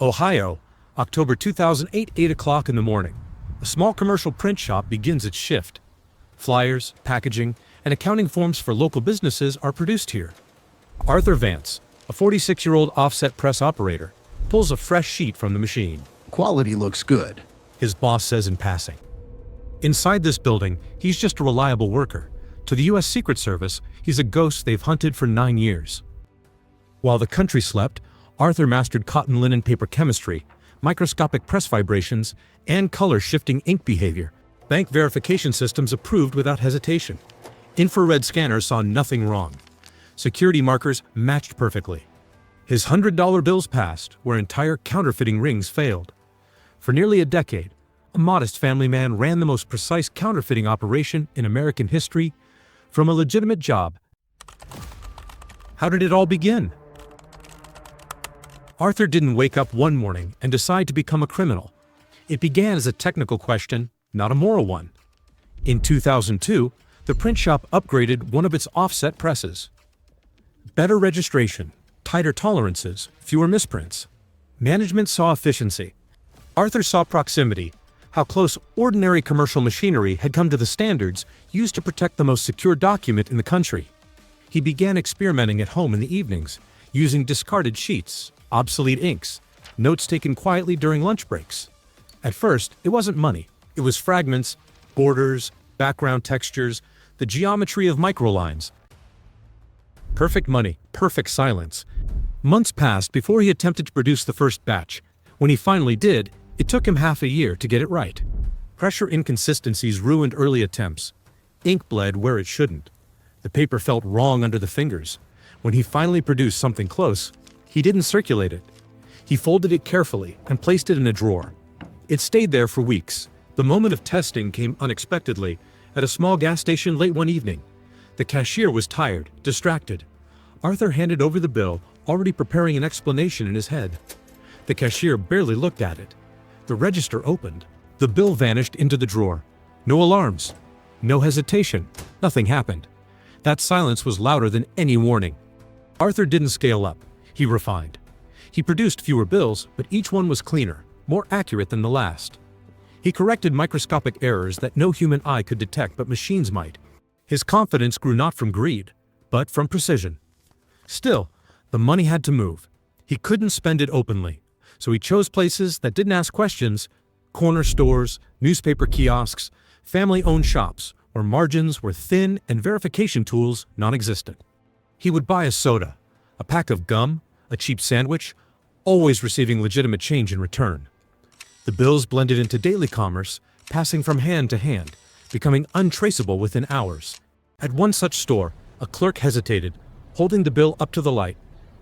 Ohio, October 2008, 8 o'clock in the morning. A small commercial print shop begins its shift. Flyers, packaging, and accounting forms for local businesses are produced here. Arthur Vance, a 46-year-old offset press operator, pulls a fresh sheet from the machine. Quality looks good. His boss says in passing. Inside this building, he's just a reliable worker. To the U.S. Secret Service, he's a ghost they've hunted for 9 years. While the country slept, Arthur mastered cotton linen paper chemistry, microscopic press vibrations, and color-shifting ink behavior. Bank verification systems approved without hesitation. Infrared scanners saw nothing wrong. Security markers matched perfectly. His $100 bills passed where entire counterfeiting rings failed. For nearly a decade, a modest family man ran the most precise counterfeiting operation in American history from a legitimate job. How did it all begin? Arthur didn't wake up one morning and decide to become a criminal. It began as a technical question, not a moral one. In 2002, the print shop upgraded one of its offset presses. Better registration, tighter tolerances, fewer misprints. Management saw efficiency. Arthur saw proximity, how close ordinary commercial machinery had come to the standards used to protect the most secure document in the country. He began experimenting at home in the evenings, using discarded sheets, obsolete inks, notes taken quietly during lunch breaks. At first, it wasn't money. It was fragments, borders, background textures, the geometry of microlines. Perfect money, perfect silence. Months passed before he attempted to produce the first batch. When he finally did, it took him half a year to get it right. Pressure inconsistencies ruined early attempts. Ink bled where it shouldn't. The paper felt wrong under the fingers. When he finally produced something close, he didn't circulate it. He folded it carefully and placed it in a drawer. It stayed there for weeks. The moment of testing came unexpectedly at a small gas station late one evening. The cashier was tired, distracted. Arthur handed over the bill, already preparing an explanation in his head. The cashier barely looked at it. The register opened. The bill vanished into the drawer. No alarms. No hesitation. Nothing happened. That silence was louder than any warning. Arthur didn't scale up. He refined. He produced fewer bills, but each one was cleaner, more accurate than the last. He corrected microscopic errors that no human eye could detect but machines might. His confidence grew not from greed, but from precision. Still, the money had to move. He couldn't spend it openly, so he chose places that didn't ask questions: corner stores, newspaper kiosks, family-owned shops, where margins were thin and verification tools non-existent. He would buy a soda, a pack of gum, a cheap sandwich, always receiving legitimate change in return. The bills blended into daily commerce, passing from hand to hand, becoming untraceable within hours. At one such store, a clerk hesitated, holding the bill up to the light.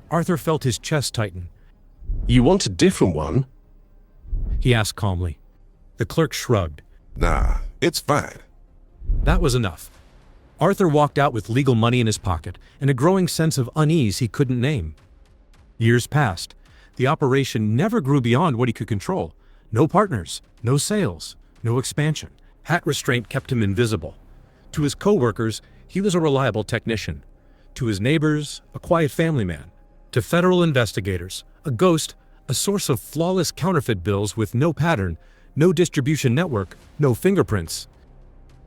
Arthur felt his chest tighten. "You want a different one?" He asked calmly. The clerk shrugged. "Nah, it's fine." That was enough. Arthur walked out with legal money in his pocket and a growing sense of unease he couldn't name. Years passed. The operation never grew beyond what he could control. No partners, no sales, no expansion. Hat restraint kept him invisible. To his co-workers, he was a reliable technician. To his neighbors, a quiet family man. To federal investigators, a ghost, a source of flawless counterfeit bills with no pattern, no distribution network, no fingerprints.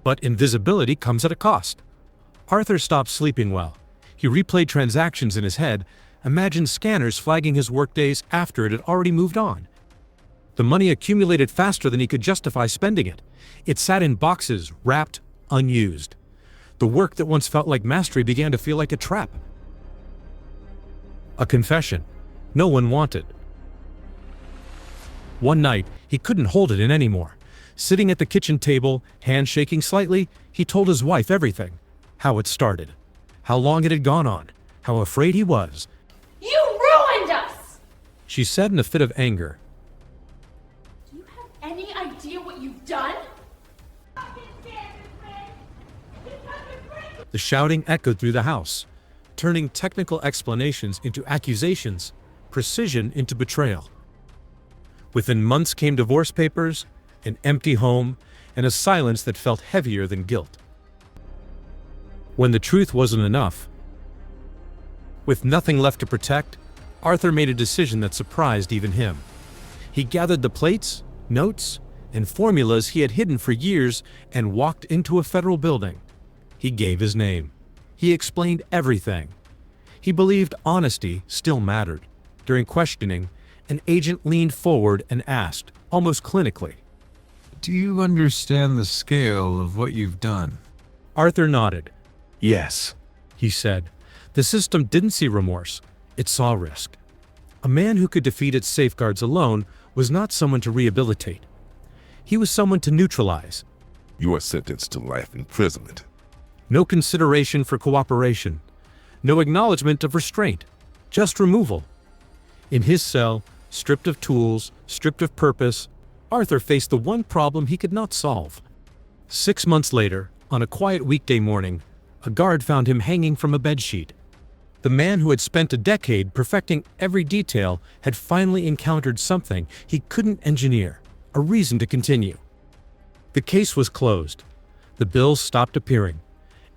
But invisibility comes at a cost. Arthur stopped sleeping well. He replayed transactions in his head, imagined scanners flagging his workdays after it had already moved on. The money accumulated faster than he could justify spending it. It sat in boxes, wrapped, unused. The work that once felt like mastery began to feel like a trap. A confession no one wanted. One night, he couldn't hold it in anymore. Sitting at the kitchen table, hands shaking slightly, he told his wife everything. How it started. How long it had gone on. How afraid he was. "You ruined us!" She said in a fit of anger. Do you have any idea what you've done? The shouting echoed through the house, turning technical explanations into accusations, precision into betrayal. Within months came divorce papers, an empty home, and a silence that felt heavier than guilt. When the truth wasn't enough, with nothing left to protect, Arthur made a decision that surprised even him. He gathered the plates, notes, and formulas he had hidden for years and walked into a federal building. He gave his name. He explained everything. He believed honesty still mattered. During questioning, an agent leaned forward and asked, almost clinically, Do you understand the scale of what you've done? Arthur nodded. Yes. He said, the system didn't see remorse, it saw risk. A man who could defeat its safeguards alone was not someone to rehabilitate. He was someone to neutralize. You are sentenced to life imprisonment. No consideration for cooperation. No acknowledgement of restraint. Just removal. In his cell, stripped of tools, stripped of purpose, Arthur faced the one problem he could not solve. 6 months later, on a quiet weekday morning, a guard found him hanging from a bedsheet. The man who had spent a decade perfecting every detail had finally encountered something he couldn't engineer, a reason to continue. The case was closed. The bills stopped appearing.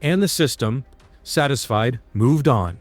And the system, satisfied, moved on.